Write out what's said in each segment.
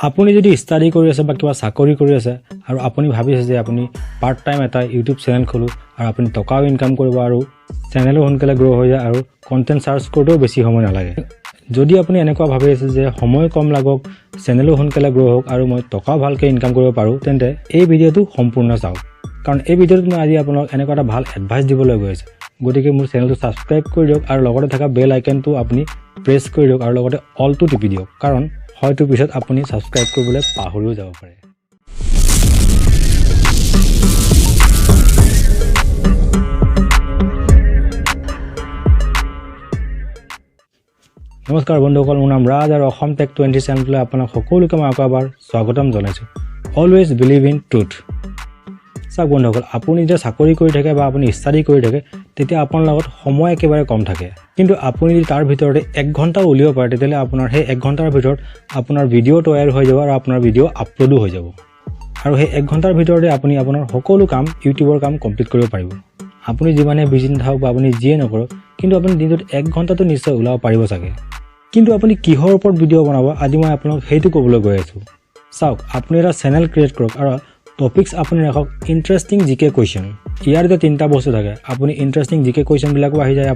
আপুনি যদি ষ্টাডি কৰি আছে বা কিবা চাকৰি কৰি আছে আৰু আপুনি ভাবিছে যে আপুনি পাৰ্ট টাইম এটা ইউটিউব চেনেল খোলো আৰু আপুনি টকাও ইনকাম কৰিব আৰু চেনেলো সোনকালে গ্ৰ' হৈ যায় আৰু কণ্টেণ্ট চাৰ্চ কৰোঁতেও বেছি সময় নালাগে। যদি আপুনি এনেকুৱা ভাবি আছে যে সময় কম লাগক, চেনেলো সোনকালে গ্ৰ' হওক আৰু মই টকাও ভালকৈ ইনকাম কৰিব পাৰোঁ, তেন্তে এই ভিডিঅ'টো সম্পূৰ্ণ চাওক। কাৰণ এই ভিডিঅ'টোত মই আজি আপোনাক এনেকুৱা এটা ভাল এডভাইচ দিবলৈ গৈ আছোঁ। গতিকে মোৰ চেনেলটো ছাবস্ক্ৰাইব কৰি দিয়ক আৰু লগতে থকা বেল আইকনটো আপুনি প্ৰেছ কৰি দিয়ক আৰু লগতে অলটো টিপি দিয়ক, কাৰণ হয়তো পিছত আপুনি ছাবস্ক্ৰাইব কৰিবলৈ পাহৰিও যাব পাৰে। নমস্কাৰ বন্ধুসকল, মোৰ নাম ৰাজ আৰু অসম টেক 20 চেনেললৈ আপোনাক সকলোকে মই আকৌ এবাৰ স্বাগতম জনাইছোঁ। Always believe in truth. চাওক বন্ধুসকল, আপুনি যেতিয়া চাকৰি কৰি থাকে বা আপুনি ষ্টাডি কৰি থাকে, তেতিয়া আপোনাৰ লগত সময় একেবাৰে কম থাকে। কিন্তু আপুনি যদি তাৰ ভিতৰতে 1 ঘণ্টা উলিয়াব পাৰে, তেতিয়াহ'লে আপোনাৰ সেই 1 ঘণ্টাৰ ভিতৰত আপোনাৰ ভিডিঅ' তৈয়াৰ হৈ যাব আৰু আপোনাৰ ভিডিঅ' আপলোডো হৈ যাব। আৰু সেই 1 ঘণ্টাৰ ভিতৰতে আপুনি আপোনাৰ সকলো কাম ইউটিউবৰ কাম কমপ্লিট কৰিব পাৰিব। আপুনি যিমানে বিজি নাথাকক বা আপুনি যিয়ে নকৰক, কিন্তু আপুনি দিনটোত 1 ঘণ্টাটো নিশ্চয় ওলাব পাৰিব চাগে। কিন্তু আপুনি কিহৰ ওপৰত ভিডিঅ' বনাব, আজি মই আপোনাক সেইটো ক'বলৈ গৈ আছোঁ। চাওক, আপুনি এটা চেনেল ক্ৰিয়েট কৰক আৰু টপিকছ আপুনি ৰাখক ইণ্টাৰেষ্টিং জিকে কুৱেশ্যন। ইয়াৰ এতিয়া 3টা বস্তু থাকে। আপুনি ইণ্টাৰেষ্টিং জিকে কুৱেশ্যনবিলাকো আহি যায়,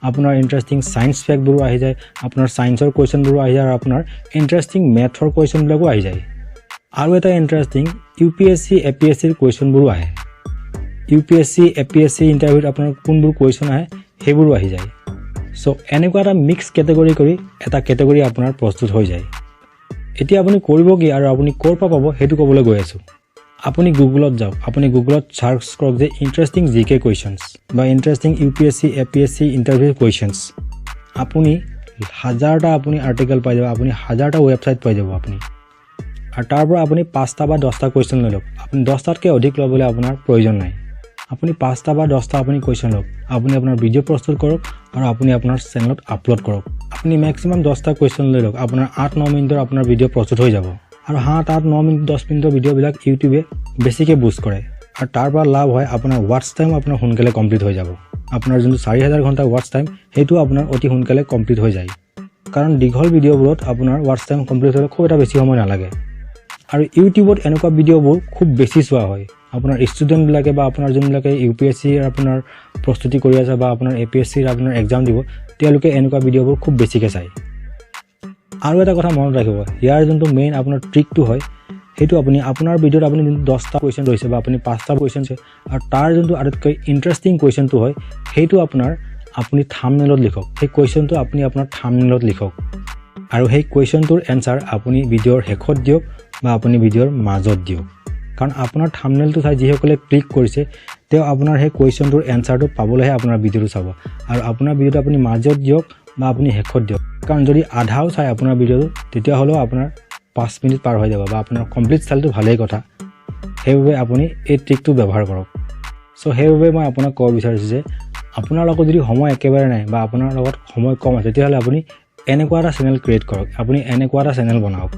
আপোনাৰ ইণ্টাৰেষ্টিং ছায়েন্স ফেক্টবোৰো আহি যায়, আপোনাৰ ছায়েন্সৰ কুৱেশ্যনবোৰো আহি যায় আৰু আপোনাৰ ইণ্টাৰেষ্টিং মেথৰ কুৱেশ্যনবিলাকো আহি যায়। আৰু এটা ইণ্টাৰেষ্টিং UPSC APSCৰ কুৱেশ্যনবোৰো আহে। UPSC APSC ইণ্টাৰভিউত আপোনাৰ কোনবোৰ কুৱেশ্যন আহে সেইবোৰো আহি যায়। চ' এনেকুৱা এটা মিক্স কেটেগৰী কৰি এটা কেটেগৰী আপোনাৰ প্ৰস্তুত হৈ যায়। এতিয়া আপুনি কৰিব কি আৰু আপুনি ক'ৰ পৰা পাব সেইটো ক'বলৈ গৈ আছোঁ। আপুনি গুগলত যাওক, আপুনি গুগলত চাৰ্চ কৰক যে ইণ্টাৰেষ্টিং জিকে কুৱেশ্যনছ বা interesting UPSC APSC interview questions. আপুনি 1000টা আপুনি আৰ্টিকেল পাই যাব, আপুনি 1000টা ৱেবছাইট পাই যাব আপুনি। আৰু তাৰ পৰা আপুনি 5টা বা 10টা কুৱেশ্যন লৈ লওক। আপুনি 10টাতকৈ অধিক ল'বলৈ আপোনাৰ প্ৰয়োজন নাই। আপুনি 5টা বা 10টা আপুনি কুৱেশ্যন লওক, আপুনি আপোনাৰ ভিডিঅ' প্ৰস্তুত কৰক আৰু আপুনি আপোনাৰ চেনেলত আপলোড কৰক। আপুনি মেক্সিমাম 10টা কুৱেশ্যন লৈ লওক, আপোনাৰ 8-9 মিনিটৰ আপোনাৰ ভিডিঅ' প্ৰস্তুত হৈ যাব। আৰু 7-8-9 মিনিট 10 মিনিটৰ ভিডিঅ'বিলাক ইউটিউবে বেছিকৈ বুষ্ট কৰে আৰু তাৰ পৰা লাভ হয় আপোনাৰ ৱাটচ টাইম আপোনাৰ সোনকালে কমপ্লিট হৈ যাব। আপোনাৰ যোনটো 4000 ঘণ্টা ৱাটচ টাইম, সেইটো আপোনাৰ অতি সোনকালে কমপ্লিট হৈ যায়। কাৰণ দীঘল ভিডিঅ'বোৰত আপোনাৰ ৱাটচ টাইম কমপ্লিট হ'লে খুব এটা বেছি সময় নালাগে। আৰু ইউটিউবত এনেকুৱা ভিডিঅ'বোৰ খুব বেছি চোৱা হয়। আপোনাৰ ষ্টুডেণ্টবিলাকে বা আপোনাৰ যোনবিলাকে UPSCৰ আপোনাৰ প্ৰস্তুতি কৰি আছে বা আপোনাৰ APSCৰ আপোনাৰ এক্সাম দিব, তেওঁলোকে এনেকুৱা ভিডিঅ'বোৰ খুব বেছিকৈ চায়। আৰু এটা কথা মনত ৰাখিব, ইয়াৰ যোনটো মেইন আপোনাৰ ট্ৰিকটো হয়, সেইটো আপুনি আপোনাৰ ভিডিঅ'ত আপুনি যোনটো 10টা কুৱেশ্যন লৈছে বা আপুনি 5টা কুৱেশ্যন আছে আৰু তাৰ যোনটো আটাইতকৈ ইণ্টাৰেষ্টিং কুৱেশ্যনটো হয়, সেইটো আপুনি থাম্বনেইলত লিখক। সেই কুৱেশ্যনটো আপুনি আপোনাৰ থাম্বনেইলত লিখক আৰু সেই কুৱেশ্যনটোৰ এনচাৰ আপুনি ভিডিঅ'ৰ শেষত দিয়ক বা আপুনি ভিডিঅ'ৰ মাজত দিয়ক। কাৰণ আপোনাৰ থাম্বনেইলটো চাই যিসকলে ক্লিক কৰিছে, তেওঁ আপোনাৰ সেই কুৱেশ্যনটোৰ এনচাৰটো পাবলৈহে আপোনাৰ ভিডিঅ'টো চাব। আৰু আপোনাৰ ভিডিঅ'টো আপুনি মাজত দিয়ক বা আপুনি শেষত দিয়ক। কাৰণ যদি আধাও চাই আপোনাৰ ভিডিঅ'টো, তেতিয়াহ'লেও আপোনাৰ 5 মিনিট পাৰ হৈ যাব বা আপোনাৰ কমপ্লিট চালটো ভালেই কথা। সেইবাবে আপুনি এই ট্ৰিকটো ব্যৱহাৰ কৰক। চ' সেইবাবে মই আপোনাক ক'ব বিচাৰিছোঁ যে আপোনাৰ লগত যদি সময় একেবাৰে নাই বা আপোনাৰ লগত সময় কম আছে, তেতিয়াহ'লে আপুনি এনেকুৱা এটা চেনেল ক্ৰিয়েট কৰক, আপুনি এনেকুৱা এটা চেনেল বনাওক।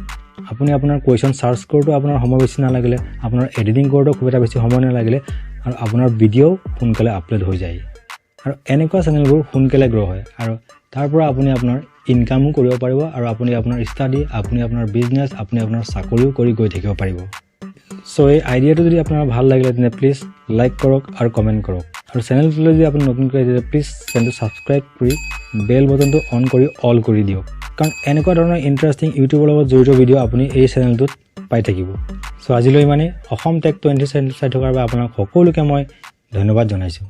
আপুনি আপোনাৰ কুৱেশ্যন চাৰ্চ কৰোঁতেও আপোনাৰ সময় বেছি নালাগিলে, আপোনাৰ এডিটিং কৰোঁতেও খুব এটা বেছি সময় নালাগিলে আৰু আপোনাৰ ভিডিঅ' সোনকালে আপলোড হৈ যায়। আৰু এনেকুৱা চেনেলবোৰ সোনকালে গ্ৰ' হয় আৰু তাৰ পৰা আপুনি আপোনাৰ ইনকামো কৰিব পাৰিব আৰু আপুনি আপোনাৰ ষ্টাডি, আপুনি আপোনাৰ বিজনেছ, আপুনি আপোনাৰ চাকৰিও কৰি গৈ থাকিব পাৰিব। চ' এই আইডিয়াটো যদি আপোনাৰ ভাল লাগিলে, তেন্তে প্লিজ লাইক কৰক আৰু কমেণ্ট কৰক। আৰু চেনেলটোলৈ যদি আপুনি নতুনকৈ আহিছে, প্লিজ চেনেলটো ছাবস্ক্ৰাইব কৰি বেল বটনটো অন কৰি অল কৰি দিয়ক। কাৰণ এনেকুৱা ধৰণৰ ইণ্টাৰেষ্টিং ইউটিউবৰ লগত জড়িত ভিডিঅ' আপুনি এই চেনেলটোত পাই থাকিব। চ' আজিলৈ অসম টেক 20 চেনেল চাই থকাৰ বাবে আপোনাক সকলোকে মই ধন্যবাদ জনাইছোঁ।